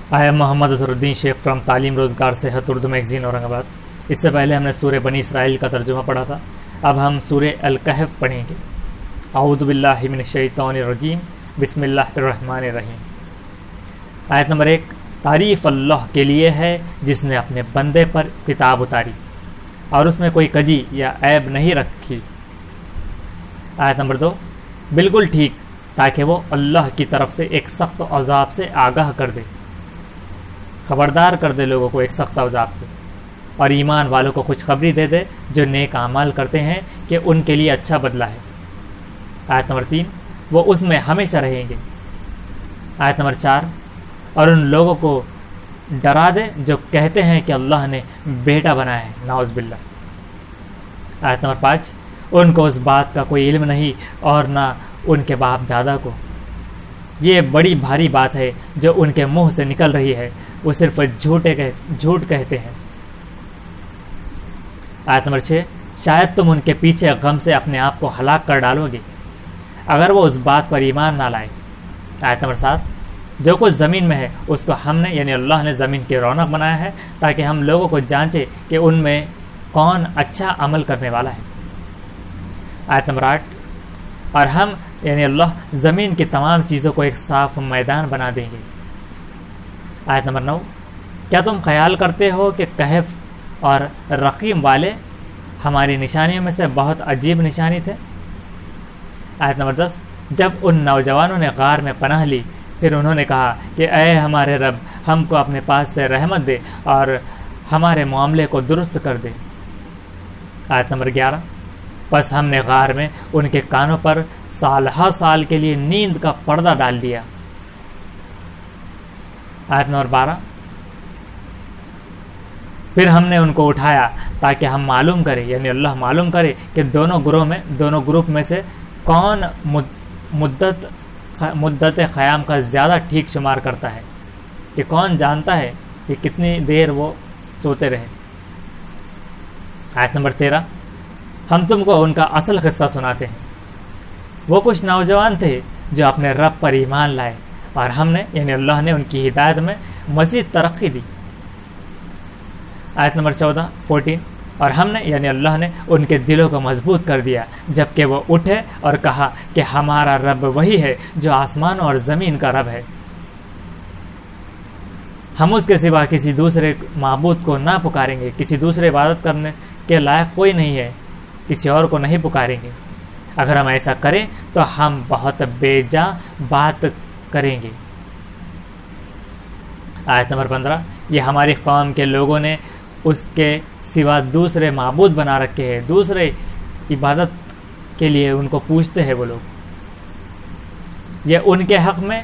آیا محمد اظہرالدین شیخ فرام تعلیم روزگار صحت اردو میگزین اورنگ آباد۔ اس سے پہلے ہم نے سورہ بنی اسرائیل کا ترجمہ پڑھا تھا، اب ہم سورہ الکہف پڑھیں گے۔ اعوذ باللہ من الشیطان الرجیم، بسم اللہ الرحمن الرحیم۔ آیت نمبر 1، تعریف اللہ کے لیے ہے جس نے اپنے بندے پر کتاب اتاری اور اس میں کوئی کجی یا عیب نہیں رکھی۔ آیت نمبر 2، بالکل ٹھیک تاکہ وہ اللہ کی طرف سے ایک سخت عذاب سے آگاہ کر دے، خبردار کر دے لوگوں کو ایک سخت عذاب سے، اور ایمان والوں کو خوشخبری دے دے جو نیک اعمال کرتے ہیں کہ ان کے لیے اچھا بدلہ ہے۔ آیت نمبر 3، وہ اس میں ہمیشہ رہیں گے۔ آیت نمبر 4، اور ان لوگوں کو ڈرا دے جو کہتے ہیں کہ اللہ نے بیٹا بنایا ہے، نعوذ باللہ۔ آیت نمبر 5، ان کو اس بات کا کوئی علم نہیں اور نہ ان کے باپ دادا کو، یہ بڑی بھاری بات ہے جو ان کے منہ سے نکل رہی ہے، وہ صرف جھوٹ کہتے ہیں۔ آیت نمبر 6، شاید تم ان کے پیچھے غم سے اپنے آپ کو ہلاک کر ڈالو گے اگر وہ اس بات پر ایمان نہ لائے۔ آیت نمبر 7، جو کچھ زمین میں ہے اس کو ہم نے یعنی اللہ نے زمین کی رونق بنایا ہے تاکہ ہم لوگوں کو جانچے کہ ان میں کون اچھا عمل کرنے والا ہے۔ آیت نمبر 8، اور ہم یعنی اللہ زمین کی تمام چیزوں کو ایک صاف میدان بنا دیں گے۔ آیت نمبر 9، کیا تم خیال کرتے ہو کہ کہف اور رقیم والے ہماری نشانیوں میں سے بہت عجیب نشانی تھے؟ آیت نمبر 10، جب ان نوجوانوں نے غار میں پناہ لی پھر انہوں نے کہا کہ اے ہمارے رب، ہم کو اپنے پاس سے رحمت دے اور ہمارے معاملے کو درست کر دے۔ آیت نمبر 11، پس ہم نے غار میں ان کے کانوں پر سال ہر سال کے لیے نیند کا پردہ ڈال دیا۔ آیت نمبر 12، پھر ہم نے ان کو اٹھایا تاکہ ہم معلوم کریں یعنی اللہ معلوم کرے کہ دونوں گروپ میں سے کون مدت خیام کا زیادہ ٹھیک شمار کرتا ہے، کہ کون جانتا ہے کہ کتنی دیر وہ سوتے رہے۔ آیت نمبر 13، ہم تم کو ان کا اصل قصہ سناتے ہیں۔ وہ کچھ نوجوان تھے جو اپنے رب پر ایمان لائے اور ہم نے یعنی اللہ نے ان کی ہدایت میں مزید ترقی دی۔ آیت نمبر 14، اور ہم نے یعنی اللہ نے ان کے دلوں کو مضبوط کر دیا جبکہ وہ اٹھے اور کہا کہ ہمارا رب وہی ہے جو آسمان اور زمین کا رب ہے، ہم اس کے سوا کسی دوسرے معبود کو نہ پکاریں گے، کسی دوسرے عبادت کرنے کے لائق کوئی نہیں ہے، کسی اور کو نہیں پکاریں گے، اگر ہم ایسا کریں تو ہم بہت بے جا بات کریں گے۔ آیت نمبر 15، یہ ہماری قوم کے لوگوں نے اس کے سوا دوسرے معبود بنا رکھے ہیں، دوسرے عبادت کے لیے ان کو پوچھتے ہیں وہ لوگ، یہ ان کے حق میں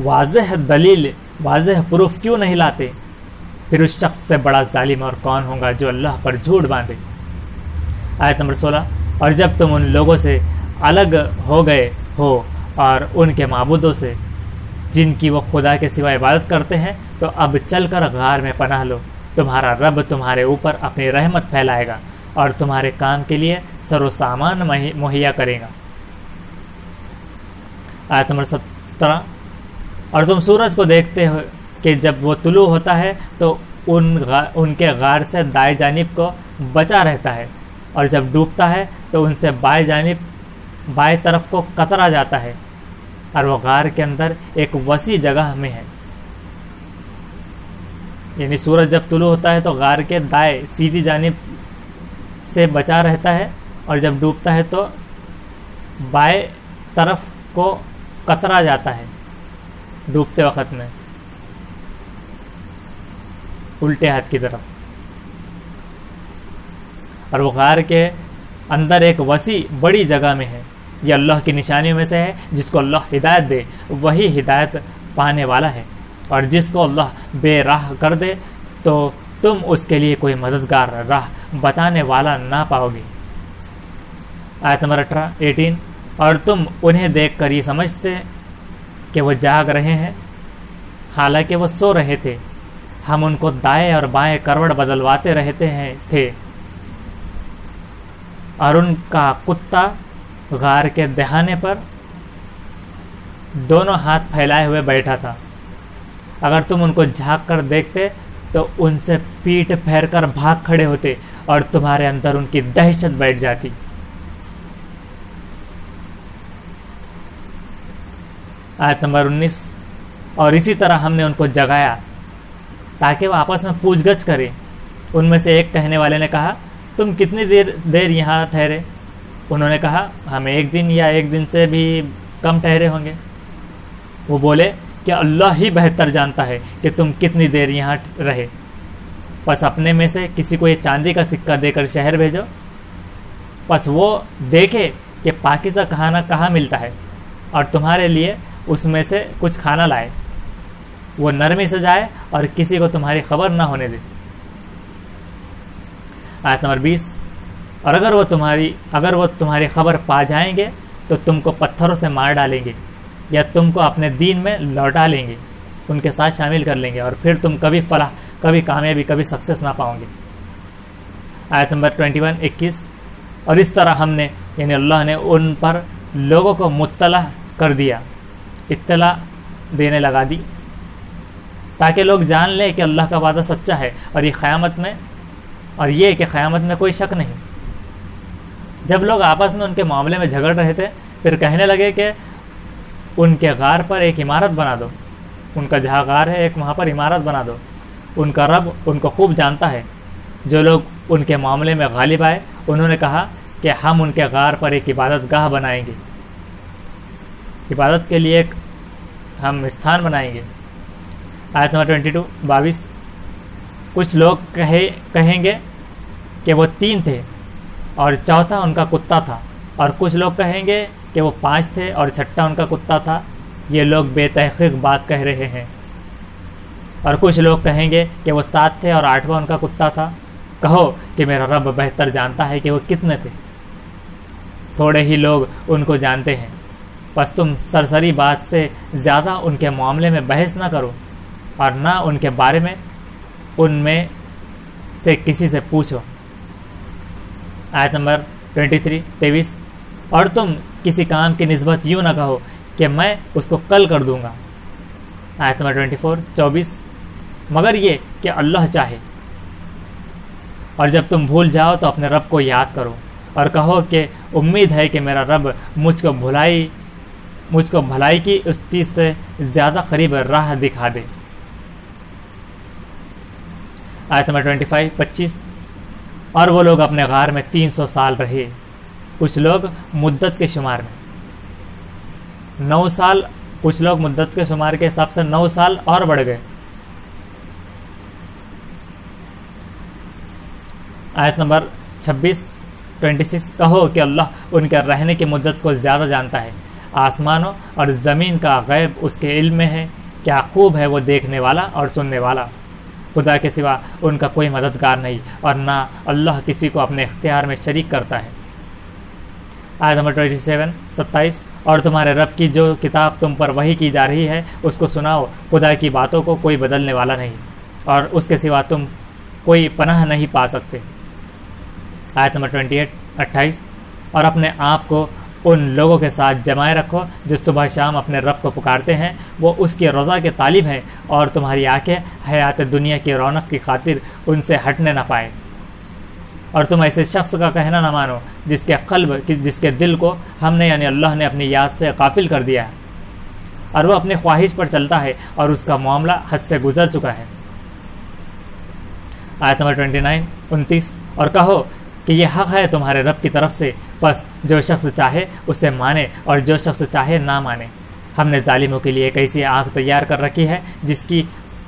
واضح دلیل واضح پروف کیوں نہیں لاتے؟ پھر اس شخص سے بڑا ظالم اور کون ہوگا جو اللہ پر جھوٹ باندھے۔ آیت نمبر 16، اور جب تم ان لوگوں سے الگ ہو گئے ہو اور ان کے معبودوں سے جن کی وہ خدا کے سوا عبادت کرتے ہیں تو اب چل کر غار میں پناہ لو، تمہارا رب تمہارے اوپر اپنی رحمت پھیلائے گا اور تمہارے کام کے لیے سر و سامان مہیا کرے گا۔ آیت نمبر 17، اور تم سورج کو دیکھتے ہو کہ جب وہ طلوع ہوتا ہے تو ان کے غار سے دائیں جانب کو بچا رہتا ہے اور جب ڈوبتا ہے تو ان سے بائیں طرف کو کترا جاتا ہے، اور وہ غار کے اندر ایک وسیع جگہ میں ہے۔ یعنی سورج جب طلوع ہوتا ہے تو غار کے دائیں سیدھی جانب سے بچا رہتا ہے اور جب ڈوبتا ہے تو بائیں طرف کو کترا جاتا ہے ڈوبتے وقت میں الٹے ہاتھ کی طرف، اور وہ غار کے اندر ایک وسیع بڑی جگہ میں ہے۔ یہ اللہ کی نشانیوں میں سے ہے، جس کو اللہ ہدایت دے وہی ہدایت پانے والا ہے، اور جس کو اللہ بے راہ کر دے تو تم اس کے لیے کوئی مددگار راہ بتانے والا نہ پاؤ گے۔ آیت نمبر 18، اور تم انہیں دیکھ کر یہ سمجھتے کہ وہ جاگ رہے ہیں حالانکہ وہ سو رہے تھے، ہم ان کو دائیں اور بائیں کروٹ بدلواتے رہتے تھے، اور ان کا کتا غار کے دہانے پر دونوں ہاتھ پھیلائے ہوئے بیٹھا تھا، اگر تم ان کو جھانک کر دیکھتے تو ان سے پیٹ پھیر کر بھاگ کھڑے ہوتے اور تمہارے اندر ان کی دہشت بیٹھ جاتی۔ آیت نمبر 19، اور اسی طرح ہم نے ان کو جگایا تاکہ وہ آپس میں پوچھ گچھ کریں۔ ان میں سے ایک کہنے والے نے کہا، تم کتنی دیر یہاں ٹھہرے؟ انہوں نے کہا، ہم 1 دن یا 1 دن سے بھی کم ٹھہرے ہوں گے۔ وہ بولے کہ اللہ ہی بہتر جانتا ہے کہ تم کتنی دیر یہاں رہے، پس اپنے میں سے کسی کو یہ چاندی کا سکہ دے کر شہر بھیجو، پس وہ دیکھے کہ پاکیزہ کھانا کہاں ملتا ہے اور تمہارے لیے اس میں سے کچھ کھانا لائے، وہ نرمی سے جائے اور کسی کو تمہاری خبر نہ ہونے دے۔ آیت نمبر 20، اور اگر وہ تمہاری خبر پا جائیں گے تو تم کو پتھروں سے مار ڈالیں گے یا تم کو اپنے دین میں لوٹا لیں گے، ان کے ساتھ شامل کر لیں گے، اور پھر تم کبھی فلاح، کبھی کامیابی، کبھی سکسیس نہ پاؤ گے۔ آیت نمبر 21 اور اس طرح ہم نے یعنی اللہ نے ان پر لوگوں کو مطلع کر دیا، اطلاع دینے لگا دی، تاکہ لوگ جان لیں کہ اللہ کا وعدہ سچا ہے اور یہ کہ قیامت میں کوئی شک نہیں۔ جب لوگ آپس میں ان کے معاملے میں جھگڑ رہے تھے، پھر کہنے لگے کہ ان کے غار پر ایک عمارت بنا دو، ان کا جہاں غار ہے ایک وہاں پر عمارت بنا دو، ان کا رب ان کو خوب جانتا ہے۔ جو لوگ ان کے معاملے میں غالب آئے، انہوں نے کہا کہ ہم ان کے غار پر ایک عبادت گاہ بنائیں گے، عبادت کے لیے ایک ہم استھان بنائیں گے۔ آیت نمبر 22 کچھ لوگ کہیں گے کہ وہ 3 تھے اور چوتھا ان کا کتا تھا، اور کچھ لوگ کہیں گے کہ وہ 5 تھے اور چھٹا ان کا کتا تھا، یہ لوگ بے تحقیق بات کہہ رہے ہیں۔ اور کچھ لوگ کہیں گے کہ وہ 7 تھے اور 8واں ان کا کتا تھا، کہو کہ میرا رب بہتر جانتا ہے کہ وہ کتنے تھے، تھوڑے ہی لوگ ان کو جانتے ہیں، بس تم سرسری بات سے زیادہ ان کے معاملے میں بحث نہ کرو اور نہ ان کے بارے میں ان میں سے کسی سے پوچھو۔ آیت نمبر 23 اور تم کسی کام کی نسبت یوں نہ کہو کہ میں اس کو کل کر دوں گا۔ آیت نمبر 24 مگر یہ کہ اللہ چاہے، اور جب تم بھول جاؤ تو اپنے رب کو یاد کرو اور کہو کہ امید ہے کہ میرا رب مجھ کو بھلائی کی اس چیز سے زیادہ قریب راہ دکھا دے۔ آیت نمبر 25 اور وہ لوگ اپنے غار میں 300 سال رہے، کچھ لوگ مدت کے شمار میں 9 سال، کچھ لوگ مدت کے شمار کے حساب سے 9 سال اور بڑھ گئے۔ آیت نمبر 26 کہو کہ اللہ ان کے رہنے کی مدت کو زیادہ جانتا ہے، آسمانوں اور زمین کا غیب اس کے علم میں ہے، کیا خوب ہے وہ دیکھنے والا اور سننے والا۔ خدا کے سوا ان کا کوئی مددگار نہیں اور نہ اللہ کسی کو اپنے اختیار میں شریک کرتا ہے۔ آیت نمبر 27 اور تمہارے رب کی جو کتاب تم پر وحی کی جا رہی ہے اس کو سناؤ، خدا کی باتوں کو کوئی بدلنے والا نہیں اور اس کے سوا تم کوئی پناہ نہیں پا سکتے۔ آیت نمبر 28 اور اپنے آپ کو ان لوگوں کے ساتھ جمائے رکھو جو صبح شام اپنے رب کو پکارتے ہیں، وہ اس کی رضا کے طالب ہیں، اور تمہاری آنکھیں حیات دنیا کی رونق کی خاطر ان سے ہٹنے نہ پائے، اور تم ایسے شخص کا کہنا نہ مانو جس کے دل کو ہم نے یعنی اللہ نے اپنی یاد سے غافل کر دیا ہے، اور وہ اپنی خواہش پر چلتا ہے اور اس کا معاملہ حد سے گزر چکا ہے۔ آیت نمبر 29 اور کہو کہ یہ حق ہے تمہارے رب کی طرف سے، بس جو شخص چاہے اسے مانے اور جو شخص چاہے نہ مانے۔ ہم نے ظالموں کے لیے ایک ایسی آگ تیار کر رکھی ہے جس کی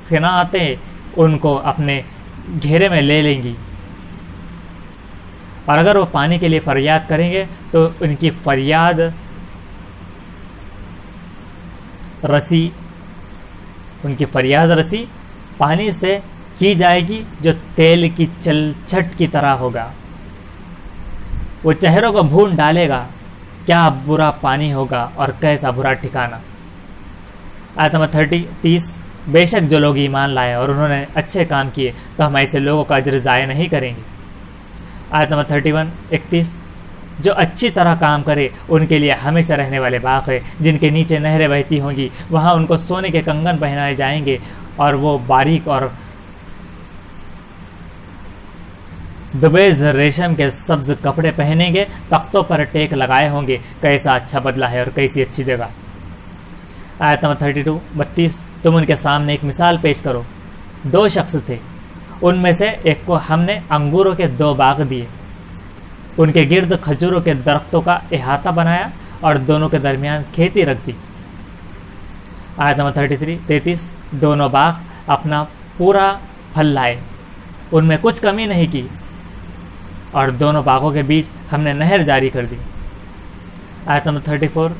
خناعتیں ان کو اپنے گھیرے میں لے لیں گی، اور اگر وہ پانی کے لیے فریاد کریں گے تو ان کی فریاد رسی پانی سے کی جائے گی جو تیل کی چھٹ کی طرح ہوگا، وہ چہروں کو بھون ڈالے گا، کیا برا پانی ہوگا اور کیسا برا ٹھکانہ۔ آیت نمبر 30 بے شک جو لوگ ایمان لائے اور انہوں نے اچھے کام کیے تو ہم ایسے لوگوں کا اجر ضائع نہیں کریں گے۔ آیت نمبر 31 جو اچھی طرح کام کرے ان کے لیے ہمیشہ رہنے والے باغ ہے، جن کے نیچے نہریں بہتی ہوں گی، وہاں ان کو سونے کے کنگن پہنائے جائیں گے اور وہ باریک اور دبیز ریشم کے سبز کپڑے پہنیں گے، تختوں پر ٹیک لگائے ہوں گے۔ کیسا اچھا بدلہ ہے اور کیسی اچھی جگہ۔ آیت نمبر 32 تم ان کے سامنے ایک مثال پیش کرو۔ 2 شخص تھے، ان میں سے ایک کو ہم نے انگوروں کے 2 باغ دیے، ان کے گرد کھجوروں کے درختوں کا احاطہ بنایا اور دونوں کے درمیان کھیتی رکھ دی۔ آیت نمبر 33 دونوں باغ اپنا پورا پھل لائے، ان میں کچھ کمی نہیں کی، اور دونوں باغوں کے بیچ ہم نے نہر جاری کر دی۔ آیت نمبر 34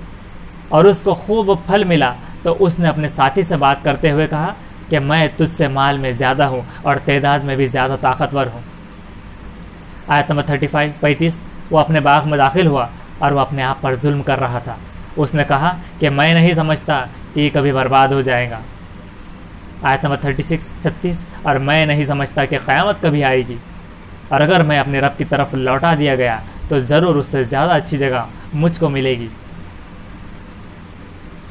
اور اس کو خوب پھل ملا تو اس نے اپنے ساتھی سے بات کرتے ہوئے کہا کہ میں تجھ سے مال میں زیادہ ہوں اور تعداد میں بھی زیادہ طاقتور ہوں۔ آیت نمبر 35 وہ اپنے باغ میں داخل ہوا اور وہ اپنے آپ پر ظلم کر رہا تھا۔ اس نے کہا کہ میں نہیں سمجھتا کہ یہ کبھی برباد ہو جائے گا۔ آیت نمبر 36 اور میں نہیں سمجھتا کہ قیامت کبھی آئے گی، اور اگر میں اپنے رب کی طرف لوٹا دیا گیا تو ضرور اس سے زیادہ اچھی جگہ مجھ کو ملے گی،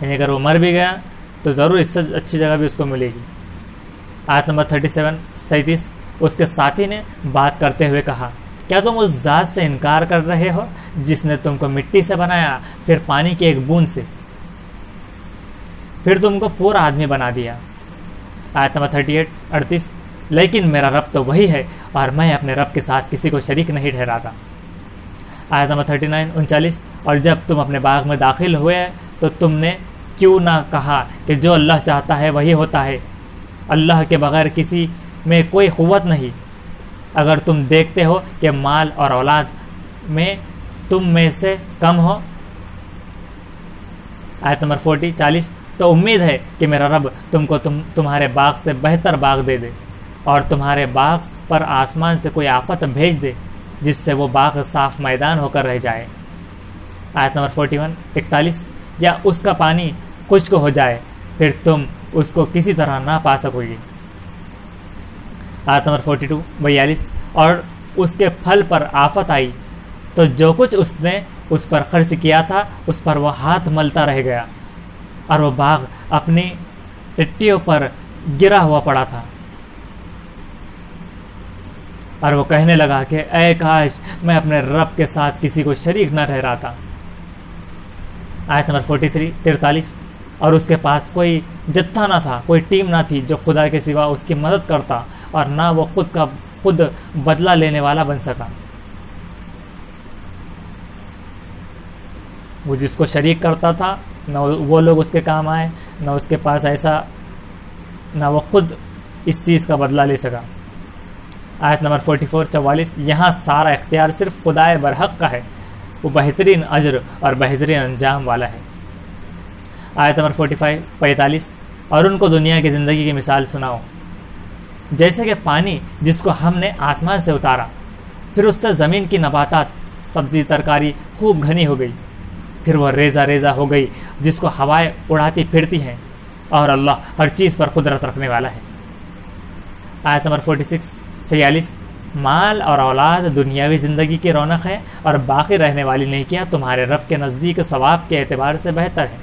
یعنی اگر وہ مر بھی گیا تو ضرور اس سے اچھی جگہ بھی اس کو ملے گی۔ آیت نمبر 37 اس کے ساتھی نے بات کرتے ہوئے کہا کیا تم اس ذات سے انکار کر رہے ہو جس نے تم کو مٹی سے بنایا، پھر پانی کی ایک بوند سے، پھر تم کو پورا آدمی بنا دیا۔ آیت نمبر 38 لیکن میرا رب تو وہی ہے اور میں اپنے رب کے ساتھ کسی کو شریک نہیں ٹھہراتا۔ آیت نمبر 39 اور جب تم اپنے باغ میں داخل ہوئے تو تم نے کیوں نہ کہا کہ جو اللہ چاہتا ہے وہی ہوتا ہے، اللہ کے بغیر کسی میں کوئی قوت نہیں۔ اگر تم دیکھتے ہو کہ مال اور اولاد میں تم میں سے کم ہو۔ آیت نمبر 40 تو امید ہے کہ میرا رب تم کو تمہارے باغ سے بہتر باغ دے دے اور تمہارے باغ پر آسمان سے کوئی آفت بھیج دے جس سے وہ باغ صاف میدان ہو کر رہ جائے۔ آیت نمبر 41 یا اس کا پانی خشک ہو جائے پھر تم اس کو کسی طرح نہ پا سکو گے۔ آیت نمبر 42 اور اس کے پھل پر آفت آئی تو جو کچھ اس نے اس پر خرچ کیا تھا اس پر وہ ہاتھ ملتا رہ گیا اور وہ باغ اپنی ٹٹیوں پر گرا ہوا پڑا تھا، اور وہ کہنے لگا کہ اے کاش میں اپنے رب کے ساتھ کسی کو شریک نہ ٹھہراتا۔ آیت نمبر 43 اور اس کے پاس کوئی جتھا نہ تھا، کوئی ٹیم نہ تھی جو خدا کے سوا اس کی مدد کرتا، اور نہ وہ خود بدلہ لینے والا بن سکا۔ وہ جس کو شریک کرتا تھا نہ وہ لوگ اس کے کام آئے، نہ اس کے پاس ایسا، نہ وہ خود اس چیز کا بدلہ لے سکا۔ آیت نمبر 44 یہاں سارا اختیار صرف خدائے برحق کا ہے، وہ بہترین اجر اور بہترین انجام والا ہے۔ آیت نمبر 45 اور ان کو دنیا کی زندگی کی مثال سناؤ، جیسے کہ پانی جس کو ہم نے آسمان سے اتارا، پھر اس سے زمین کی نباتات، سبزی ترکاری خوب گھنی ہو گئی، پھر وہ ریزہ ریزہ ہو گئی جس کو ہوائیں اڑاتی پھرتی ہیں، اور اللہ ہر چیز پر قدرت رکھنے والا ہے۔ آیت نمبر 46 مال اور اولاد دنیاوی زندگی کی رونق ہے اور باقی رہنے والی نیکیاں تمہارے رب کے نزدیک ثواب کے اعتبار سے بہتر ہے۔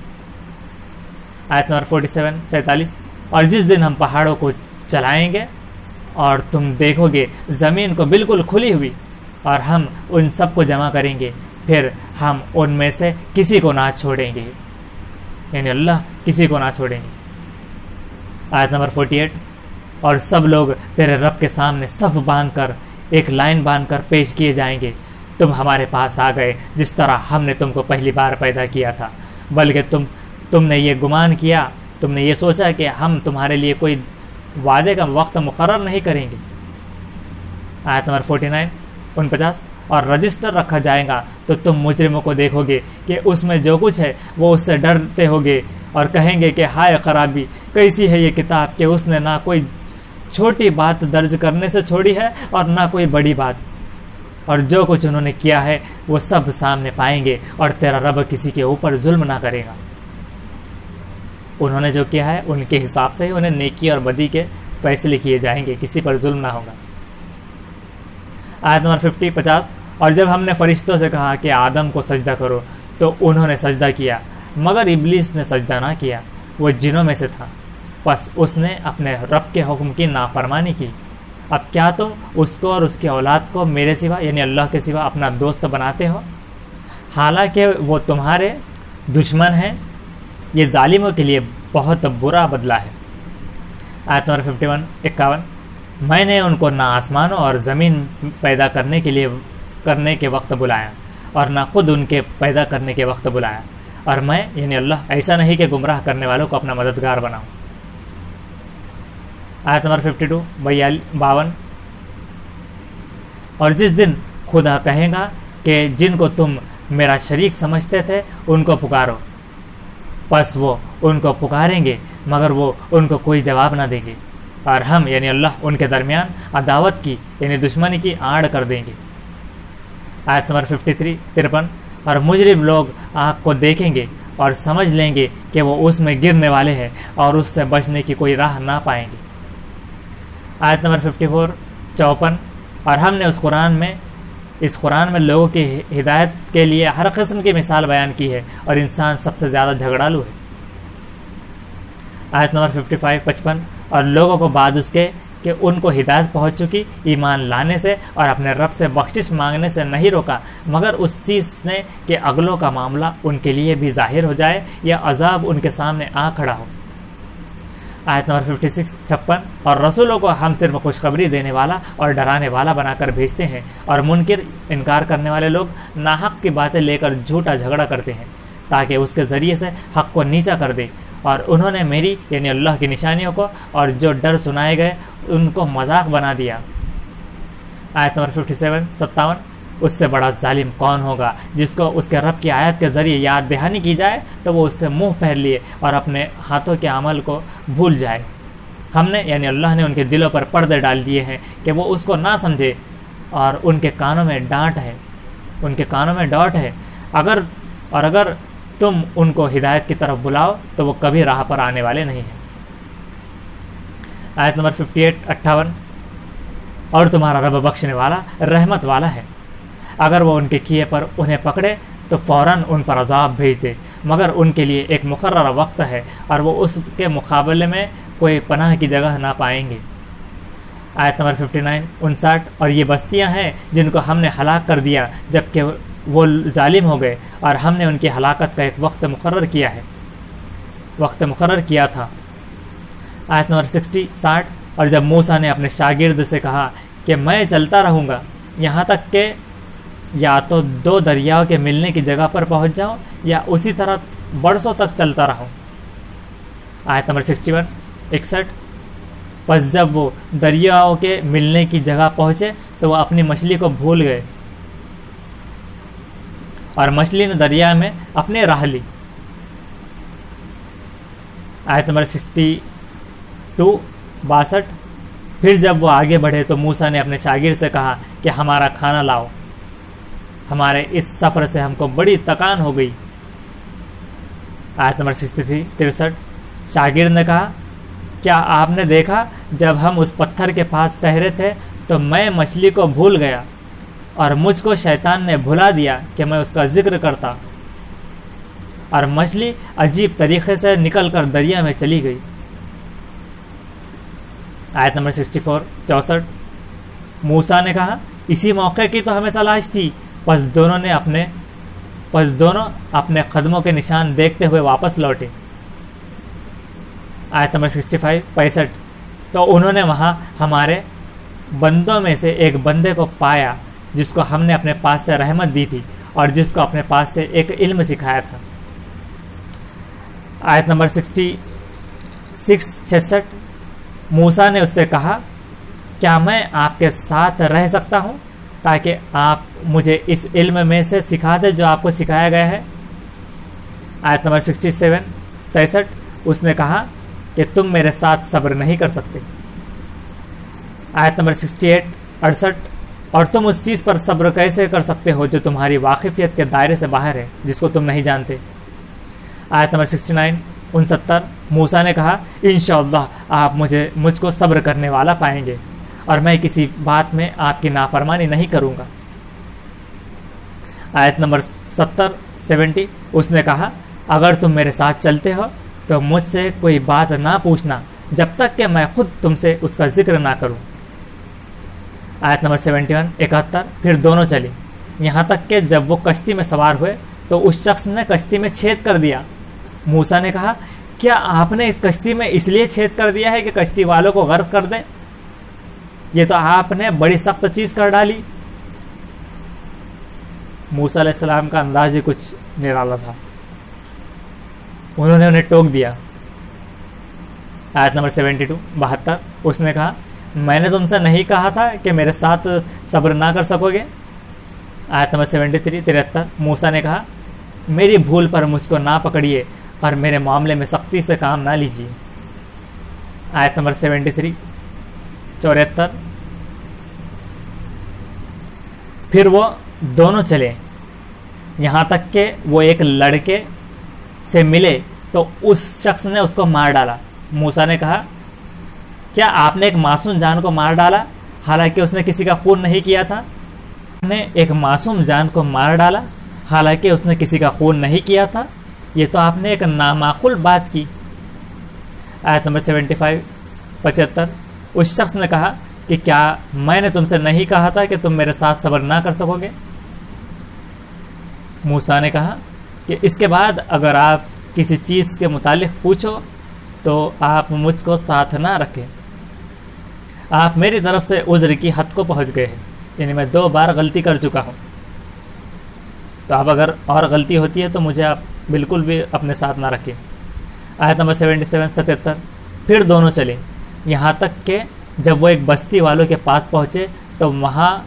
آیت نمبر 47 اور جس دن ہم پہاڑوں کو چلائیں گے اور تم دیکھو گے زمین کو بالکل کھلی ہوئی، اور ہم ان سب کو جمع کریں گے، پھر ہم ان میں سے کسی کو نہ چھوڑیں گے، یعنی اللہ کسی کو نہ چھوڑیں گے۔ آیت نمبر 48 اور سب لوگ تیرے رب کے سامنے صف باندھ کر، ایک لائن باندھ کر پیش کیے جائیں گے، تم ہمارے پاس آ گئے جس طرح ہم نے تم کو پہلی بار پیدا کیا تھا، بلکہ تم نے یہ گمان کیا، تم نے یہ سوچا کہ ہم تمہارے لیے کوئی وعدے کا وقت مقرر نہیں کریں گے۔ آیت نمبر 49 اور رجسٹر رکھا جائے گا تو تم مجرموں کو دیکھو گے کہ اس میں جو کچھ ہے وہ اس سے ڈرتے ہوگے اور کہیں گے کہ ہائے خرابی، کیسی ہے یہ کتاب کہ اس نے نہ کوئی چھوٹی بات درج کرنے سے چھوڑی ہے اور نہ کوئی بڑی بات، اور جو کچھ انہوں نے کیا ہے وہ سب سامنے پائیں گے، اور تیرا رب کسی کے اوپر ظلم نہ کرے گا۔ انہوں نے جو کیا ہے ان کے حساب سے ہی انہیں نیکی اور بدی کے فیصلے کیے جائیں گے، کسی پر ظلم نہ ہوگا۔ آیت نمبر 50 اور جب ہم نے فرشتوں سے کہا کہ آدم کو سجدہ کرو تو انہوں نے سجدہ کیا، مگر ابلیس نے سجدہ نہ کیا، وہ جنوں میں سے تھا، پس اس نے اپنے رب کے حکم کی نافرمانی کی۔ اب کیا تم اس کو اور اس کی اولاد کو میرے سوا یعنی اللہ کے سوا اپنا دوست بناتے ہو، حالانکہ وہ تمہارے دشمن ہیں؟ یہ ظالموں کے لیے بہت برا بدلہ ہے۔ آیت نمبر 51 میں نے ان کو نہ آسمانوں اور زمین پیدا کرنے کے وقت بلایا اور نہ خود ان کے پیدا کرنے کے وقت بلایا، اور میں یعنی اللہ ایسا نہیں کہ گمراہ کرنے والوں کو اپنا مددگار بناؤں۔ آیت نمبر 52 اور جس دن خدا کہے گا کہ جن کو تم میرا شریک سمجھتے تھے ان کو پکارو، پس وہ ان کو پکاریں گے مگر وہ ان کو کوئی جواب نہ دیں گے، اور ہم یعنی اللہ ان کے درمیان عداوت کی یعنی دشمنی کی آڑ کر دیں گے۔ آیت نمبر 53 اور مجرم لوگ آگ کو دیکھیں گے اور سمجھ لیں گے کہ وہ اس میں گرنے والے ہیں اور اس سے بچنے کی کوئی راہ نہ پائیں گے۔ آیت نمبر 54 اور ہم نے اس قرآن میں لوگوں کی ہدایت کے لیے ہر قسم کی مثال بیان کی ہے، اور انسان سب سے زیادہ جھگڑالو ہے۔ آیت نمبر 55 اور لوگوں کو بعد اس کے کہ ان کو ہدایت پہنچ چکی ایمان لانے سے اور اپنے رب سے بخشش مانگنے سے نہیں روکا، مگر اس چیز نے کہ اگلوں کا معاملہ ان کے لیے بھی ظاہر ہو جائے یا عذاب ان کے سامنے آ کھڑا ہو۔ آیت نمبر 56 اور رسولوں کو ہم صرف خوشخبری دینے والا اور ڈرانے والا بنا کر بھیجتے ہیں، اور منکر انکار کرنے والے لوگ ناحق کی باتیں لے کر جھوٹا جھگڑا کرتے ہیں تاکہ اس کے ذریعے سے حق کو نیچا کر دے، اور انہوں نے میری یعنی اللہ کی نشانیوں کو اور جو ڈر سنائے گئے ان کو مذاق بنا دیا۔ آیت نمبر 57 اس سے بڑا ظالم کون ہوگا جس کو اس کے رب کی آیت کے ذریعے یاد دہانی کی جائے تو وہ اس سے منہ پھیر لیے اور اپنے ہاتھوں کے عمل کو بھول جائے۔ ہم نے یعنی اللہ نے ان کے دلوں پر پردے ڈال دیے ہیں کہ وہ اس کو نہ سمجھے، اور ان کے کانوں میں ڈانٹ ہے، اگر تم ان کو ہدایت کی طرف بلاؤ تو وہ کبھی راہ پر آنے والے نہیں ہیں۔ آیت نمبر 58 اور تمہارا رب بخشنے والا رحمت والا ہے، اگر وہ ان کے کیے پر انہیں پکڑے تو فوراً ان پر عذاب بھیج دے، مگر ان کے لیے ایک مقررہ وقت ہے اور وہ اس کے مقابلے میں کوئی پناہ کی جگہ نہ پائیں گے۔ آیت نمبر 59 اور یہ بستیاں ہیں جن کو ہم نے ہلاک کر دیا جبکہ وہ ظالم ہو گئے، اور ہم نے ان کی ہلاکت کا ایک وقت مقرر کیا تھا۔ آیت نمبر 60 اور جب موسیٰ نے اپنے شاگرد سے کہا کہ میں چلتا رہوں گا یہاں تک کہ یا تو دو دریاؤں کے ملنے کی جگہ پر پہنچ جاؤں یا اسی طرح برسوں تک چلتا رہوں۔ آیت نمبر 61 پس جب وہ دریاؤں کے ملنے کی جگہ پہنچے تو وہ اپنی مچھلی کو بھول گئے، اور مچھلی نے دریا میں اپنی راہ لی۔ آیت نمبر 62 پھر جب وہ آگے بڑھے تو موسیٰ نے اپنے شاگرد سے کہا کہ ہمارا کھانا لاؤ، ہمارے اس سفر سے ہم کو بڑی تکان ہو گئی۔ آیت نمبر 63 شاگرد نے کہا کیا آپ نے دیکھا جب ہم اس پتھر کے پاس ٹہرے تھے تو میں مچھلی کو بھول گیا، اور مجھ کو شیطان نے بھلا دیا کہ میں اس کا ذکر کرتا، اور مچھلی عجیب طریقے سے نکل کر دریا میں چلی گئی۔ آیت نمبر 64 موسیٰ نے کہا اسی موقع کی تو ہمیں تلاش تھی، پس دونوں اپنے قدموں کے نشان دیکھتے ہوئے واپس لوٹے۔ آیت نمبر 65 تو انہوں نے وہاں ہمارے بندوں میں سے ایک بندے کو پایا جس کو ہم نے اپنے پاس سے رحمت دی تھی اور جس کو اپنے پاس سے ایک علم سکھایا تھا۔ آیت نمبر 66 موسیٰ نے اس سے کہا کیا میں آپ کے ساتھ رہ سکتا ہوں تاکہ آپ مجھے اس علم میں سے سکھا دیں جو آپ کو سکھایا گیا ہے۔ آیت نمبر 67 اس نے کہا کہ تم میرے ساتھ صبر نہیں کر سکتے۔ آیت نمبر 68 اور تم اس چیز پر صبر کیسے کر سکتے ہو جو تمہاری واقفیت کے دائرے سے باہر ہے، جس کو تم نہیں جانتے۔ آیت نمبر 69 موسیٰ نے کہا انشاءاللہ آپ مجھ کو صبر کرنے والا پائیں گے، اور میں کسی بات میں آپ کی نافرمانی نہیں کروں گا۔ آیت نمبر 70 اس نے کہا اگر تم میرے ساتھ چلتے ہو تو مجھ سے کوئی بات نہ پوچھنا جب تک کہ میں خود تم سے اس کا ذکر نہ کروں۔ آیت نمبر 71 پھر دونوں چلے یہاں تک کہ جب وہ کشتی میں سوار ہوئے تو اس شخص نے کشتی میں چھید کر دیا۔ موسیٰ نے کہا کیا آپ نے اس کشتی میں اس لیے چھید کر دیا ہے کہ کشتی والوں کو غرق کر دیں؟ یہ تو آپ نے بڑی سخت چیز کر ڈالی۔ موسیٰ علیہ السلام کا انداز ہی کچھ نرالا تھا، انہوں نے انہیں ٹوک دیا۔ آیت نمبر 72 اس نے کہا میں نے تم سے نہیں کہا تھا کہ میرے ساتھ صبر نہ کر سکو گے؟ آیت نمبر 73 موسیٰ نے کہا میری بھول پر مجھ کو نہ پکڑیے اور میرے معاملے میں سختی سے کام نہ لیجیے۔ آیت نمبر 74 پھر وہ دونوں چلے یہاں تک کہ وہ ایک لڑکے سے ملے تو اس شخص نے اس کو مار ڈالا۔ موسیٰ نے کہا کیا آپ نے ایک معصوم جان کو مار ڈالا حالانکہ اس نے کسی کا خون نہیں کیا تھا؟ نے ایک معصوم جان کو مار ڈالا حالانکہ اس نے کسی کا خون نہیں کیا تھا، یہ تو آپ نے ایک نامعقول بات کی۔ آیت نمبر 75 اس شخص نے کہا کہ کیا میں نے تم سے نہیں کہا تھا کہ تم میرے ساتھ صبر نہ کر سکو گے؟ موسیٰ نے کہا کہ اس کے بعد اگر آپ کسی چیز کے متعلق پوچھو تو آپ مجھ کو ساتھ نہ رکھیں، آپ میری طرف سے عذر کی حد کو پہنچ گئے ہیں، یعنی میں 2 بار غلطی کر چکا ہوں، تو اب اگر اور غلطی ہوتی ہے تو مجھے آپ بالکل بھی اپنے ساتھ نہ رکھیں۔ آیت نمبر 77 پھر دونوں چلے یہاں تک کہ جب وہ ایک بستی والوں کے پاس پہنچے تو وہاں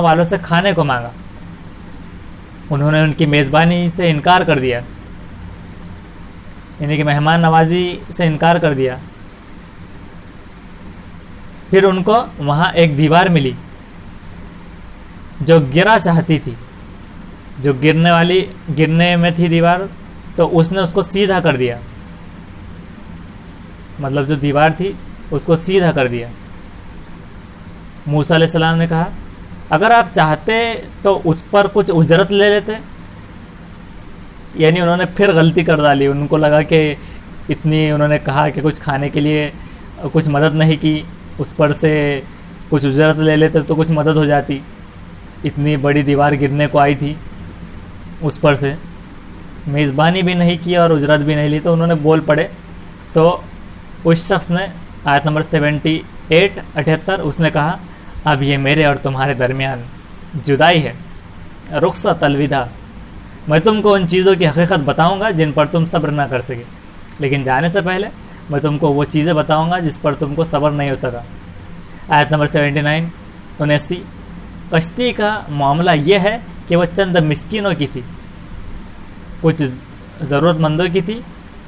والوں سے کھانے کو مانگا، انہوں نے ان کی میزبانی سے انکار کر دیا، یعنی کہ مہمان نوازی سے انکار کر دیا۔ پھر ان کو وہاں ایک دیوار ملی جو گرا چاہتی تھی، جو گرنے میں تھی دیوار، تو اس نے اس کو سیدھا کر دیا، مطلب جو دیوار تھی اس کو سیدھا کر دیا۔ موسیٰ علیہ السلام نے کہا اگر آپ چاہتے تو اس پر کچھ اجرت لے لیتے، یعنی انہوں نے پھر غلطی کر ڈالی، ان کو لگا کہ انہوں نے کہا کہ کچھ کھانے کے لیے کچھ مدد نہیں کی، اس پر سے کچھ اجرت لے لیتے تو کچھ مدد ہو جاتی، اتنی بڑی دیوار گرنے کو آئی تھی، اس پر سے میزبانی بھی نہیں کی اور اجرت بھی نہیں لی، تو انہوں نے بول پڑے۔ تو اس شخص نے آیت نمبر 78 اس نے کہا اب یہ میرے اور تمہارے درمیان جدائی ہے، رخصت الوداع، میں تم کو ان چیزوں کی حقیقت بتاؤں گا جن پر تم صبر نہ کر سکے، لیکن جانے سے پہلے میں تم کو وہ چیزیں بتاؤں گا جس پر تم کو صبر نہیں ہو سکا۔ آیت نمبر 79 کشتی کا معاملہ یہ ہے کہ وہ چند مسکینوں کی تھی، کچھ ضرورت مندوں کی تھی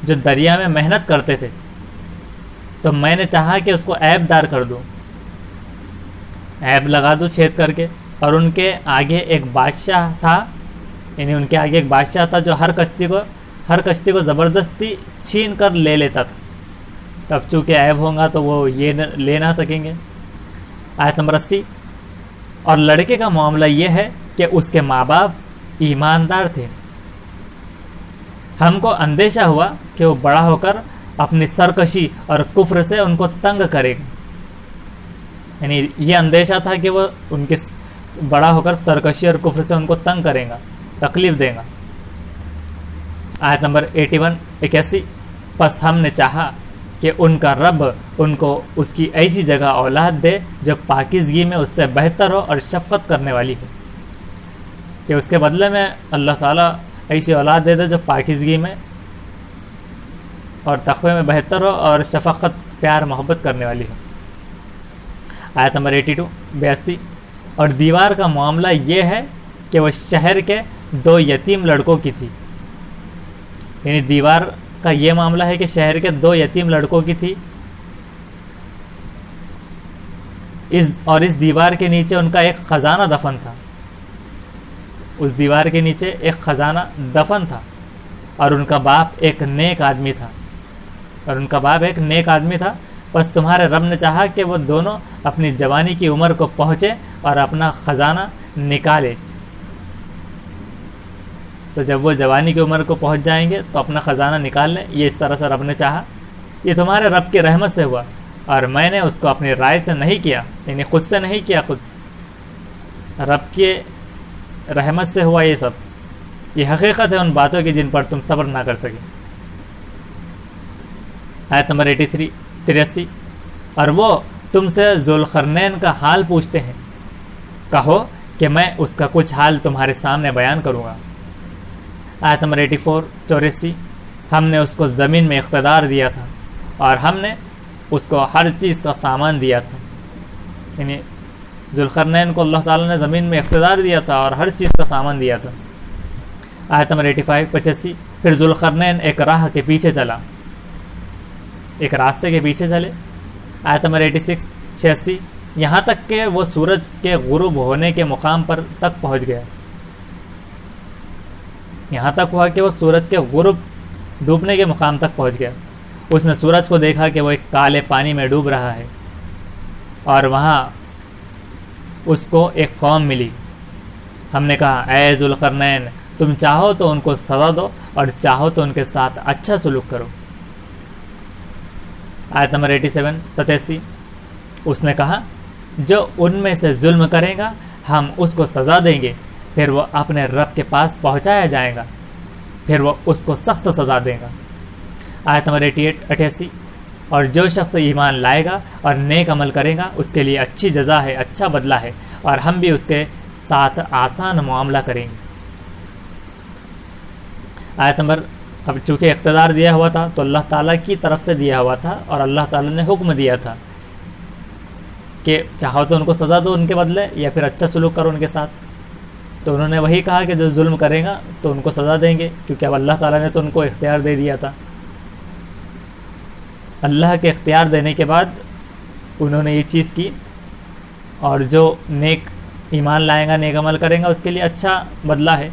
جو دریا میں محنت کرتے تھے، تو میں نے چاہا کہ اس کو عیب دار کر دوں، عیب لگا دوں چھید کر کے، اور ان کے آگے ایک بادشاہ تھا، یعنی ان کے آگے ایک بادشاہ تھا جو ہر کشتی کو زبردستی چھین کر لے لیتا تھا، تب چونکہ عیب ہوگا تو وہ یہ لے نہ سکیں گے۔ آیت نمبر 80 اور لڑکے کا معاملہ یہ ہے کہ اس کے ماں باپ ایماندار تھے، ہم کو اندیشہ ہوا کہ وہ بڑا ہو کر اپنی سرکشی اور کفر سے ان کو تنگ کرے گا، یعنی یہ اندیشہ تھا کہ وہ ان کے بڑا ہو کر سرکشی اور کفر سے ان کو تنگ کرے گا، تکلیف دے گا۔ آیت نمبر 81 پس ہم نے چاہا کہ ان کا رب ان کو اس کی ایسی جگہ اولاد دے جو پاکیزگی میں اس سے بہتر ہو اور شفقت کرنے والی ہو، کہ اس کے بدلے میں اللہ تعالیٰ ایسی اولاد دے دے جو پاکیزگی میں اور تقوی میں بہتر ہو اور شفقت پیار محبت کرنے والی ہو۔ آیت نمبر 82 اور دیوار کا معاملہ یہ ہے کہ وہ شہر کے 2 یتیم لڑکوں کی تھی، یعنی دیوار کا یہ معاملہ ہے کہ شہر کے 2 یتیم لڑکوں کی تھی، اس دیوار کے نیچے ان کا ایک خزانہ دفن تھا، اس دیوار کے نیچے ایک خزانہ دفن تھا، اور ان کا باپ ایک نیک آدمی تھا، بس تمہارے رب نے چاہا کہ وہ دونوں اپنی جوانی کی عمر کو پہنچے اور اپنا خزانہ نکالے، تو جب وہ جوانی کی عمر کو پہنچ جائیں گے تو اپنا خزانہ نکال لیں. یہ اس طرح سے رب نے چاہا. یہ تمہارے رب کی رحمت سے ہوا، اور میں نے اس کو اپنی رائے سے نہیں کیا، یعنی خود سے نہیں کیا، خود رب کی رحمت سے ہوا یہ سب. یہ حقیقت ہے ان باتوں کی جن پر تم صبر نہ کر سکے. آیت نمبر 83. اور وہ تم سے ذوالقرنین کا حال پوچھتے ہیں، کہو کہ میں اس کا کچھ حال تمہارے سامنے بیان کروں گا. آیت نمبر 84. ہم نے اس کو زمین میں اقتدار دیا تھا، اور ہم نے اس کو ہر چیز کا سامان دیا تھا. یعنی ذوالقرنین کو اللہ تعالیٰ نے زمین میں اقتدار دیا تھا اور ہر چیز کا سامان دیا تھا. آیت نمبر 85. پھر ذوالقرنین ایک راہ کے پیچھے چلا، ایک راستے کے پیچھے چلے. آیت نمبر 86. یہاں تک کہ وہ سورج کے غروب ہونے کے مقام پر تک پہنچ گیا. یہاں تک ہوا کہ وہ سورج کے غروب ڈوبنے کے مقام تک پہنچ گیا. اس نے سورج کو دیکھا کہ وہ ایک کالے پانی میں ڈوب رہا ہے، اور وہاں اس کو ایک قوم ملی. ہم نے کہا اے ذوالقرنین، تم چاہو تو ان کو سزا دو اور چاہو تو ان کے ساتھ اچھا سلوک کرو. آیت نمبر 87. اس نے کہا جو ان میں سے ظلم کرے گا ہم اس کو سزا دیں گے، پھر وہ اپنے رب کے پاس پہنچایا جائے گا، پھر وہ اس کو سخت سزا دے گا. آیت نمبر 88. اور جو شخص ایمان لائے گا اور نیک عمل کرے گا اس کے لیے اچھی جزا ہے، اچھا بدلہ ہے، اور ہم بھی اس کے ساتھ آسان معاملہ کریں گے. آیت نمبر، اب چونکہ اقتدار دیا ہوا تھا تو اللہ تعالیٰ کی طرف سے دیا ہوا تھا، اور اللہ تعالیٰ نے حکم دیا تھا کہ چاہو تو ان کو سزا دو ان کے بدلے، یا پھر اچھا سلوک کرو ان کے ساتھ. تو انہوں نے وہی کہا کہ جو ظلم کرے گا تو ان کو سزا دیں گے، کیونکہ اب اللہ تعالیٰ نے تو ان کو اختیار دے دیا تھا. اللہ کے اختیار دینے کے بعد انہوں نے یہ چیز کی، اور جو نیک ایمان لائے گا، نیک عمل کریں گا، اس کے لیے اچھا بدلہ ہے،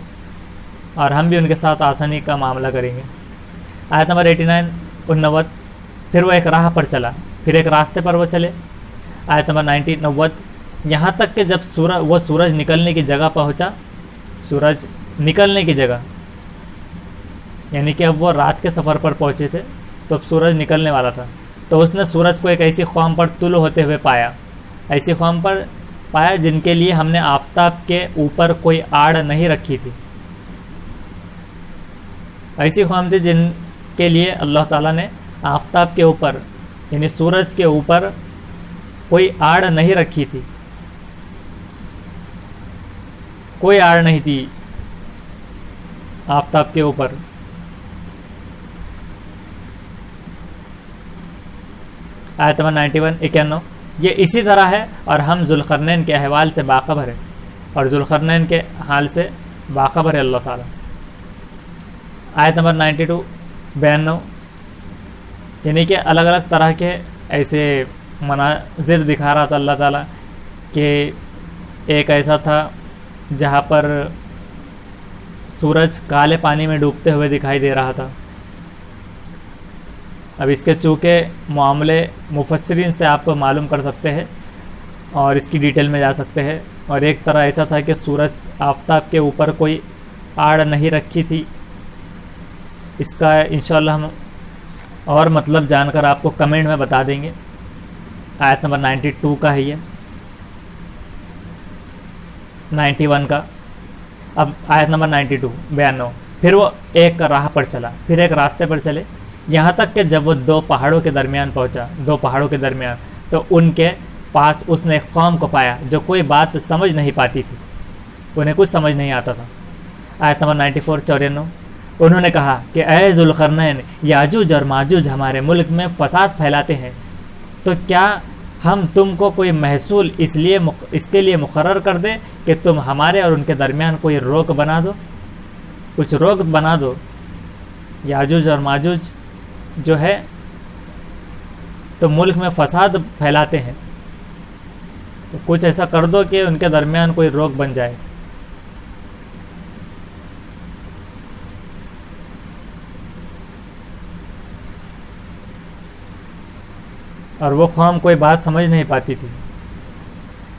اور ہم بھی ان کے ساتھ آسانی کا معاملہ کریں گے. آیت نمبر 89. پھر وہ ایک راہ پر چلا، پھر ایک راستے پر وہ چلے. آیت نمبر 90. یہاں تک کہ جب وہ سورج نکلنے کی جگہ پہنچا، سورج نکلنے کی جگہ یعنی کہ اب وہ رات کے سفر پر پہنچے تھے تو اب سورج نکلنے والا تھا، تو اس نے سورج کو ایک ایسی قوم پر طلوع ہوتے ہوئے پایا، ایسی قوم پر پایا جن کے لیے ہم نے آفتاب کے اوپر کوئی آڑ نہیں رکھی تھی. ایسی قوم تھی جن کے لیے اللہ تعالیٰ نے آفتاب کے اوپر یعنی سورج کے اوپر کوئی آڑ نہیں رکھی تھی، کوئی آڑ نہیں تھی آفتاب کے اوپر. آیت نمبر 91. یہ اسی طرح ہے، اور ہم ذوالقرنین کے احوال سے باخبر ہیں، اور ذوالقرنین کے حال سے باخبر ہے اللہ تعالیٰ. آیت نمبر 92. یعنی کہ الگ الگ طرح کے ایسے مناظر دکھا رہا تھا اللہ تعالیٰ، کہ ایک ایسا تھا جہاں پر سورج کالے پانی میں ڈوبتے ہوئے دکھائی دے رہا تھا. اب اس کے چونکہ معاملے مفسرین سے آپ معلوم کر سکتے ہیں اور اس کی ڈیٹیل میں جا سکتے ہیں. اور ایک طرح ایسا تھا کہ سورج آفتاب کے اوپر کوئی آڑ نہیں رکھی تھی. اس کا انشاءاللہ ہم اور مطلب جان کر آپ کو کمنٹ میں بتا دیں گے. آیت نمبر 92 کا ہے یہ، 91 کا. اب آیت نمبر 92 92. پھر وہ ایک راہ پر چلا، پھر ایک راستے پر چلے، یہاں تک کہ جب وہ دو پہاڑوں کے درمیان پہنچا، دو پہاڑوں کے درمیان، تو ان کے پاس اس نے ایک قوم کو پایا جو کوئی بات سمجھ نہیں پاتی تھی، انہیں کچھ سمجھ نہیں آتا تھا. آیت نمبر 94 94. انہوں نے کہا کہ اے ذوالقرنین، یاجوج اور ماجوج ہمارے ملک میں فساد پھیلاتے ہیں، تو کیا ہم تم کو کوئی محصول اس کے لیے مقرر کر دیں کہ تم ہمارے اور ان کے درمیان کوئی روک بنا دو، کچھ روک بنا دو. یاجوج اور ماجوج جو ہے تو ملک میں فساد پھیلاتے ہیں، تو کچھ ایسا کر دو کہ ان کے درمیان کوئی روک بن جائے. اور وہ قوم کوئی بات سمجھ نہیں پاتی تھی.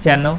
96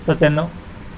97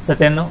97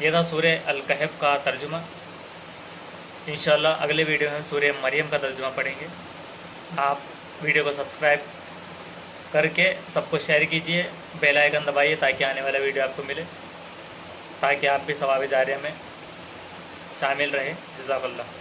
یہ تھا سورہ الکہف کا ترجمہ۔ انشاءاللہ اگلے ویڈیو میں سورہ مریم کا ترجمہ پڑھیں گے۔ آپ ویڈیو کو سبسکرائب کر کے سب کو شیئر کیجئے، بیل آئیکن دبائیے تاکہ آنے والا ویڈیو آپ کو ملے، تاکہ آپ بھی ثواب جاریہ میں شامل رہے۔ جزاک اللہ۔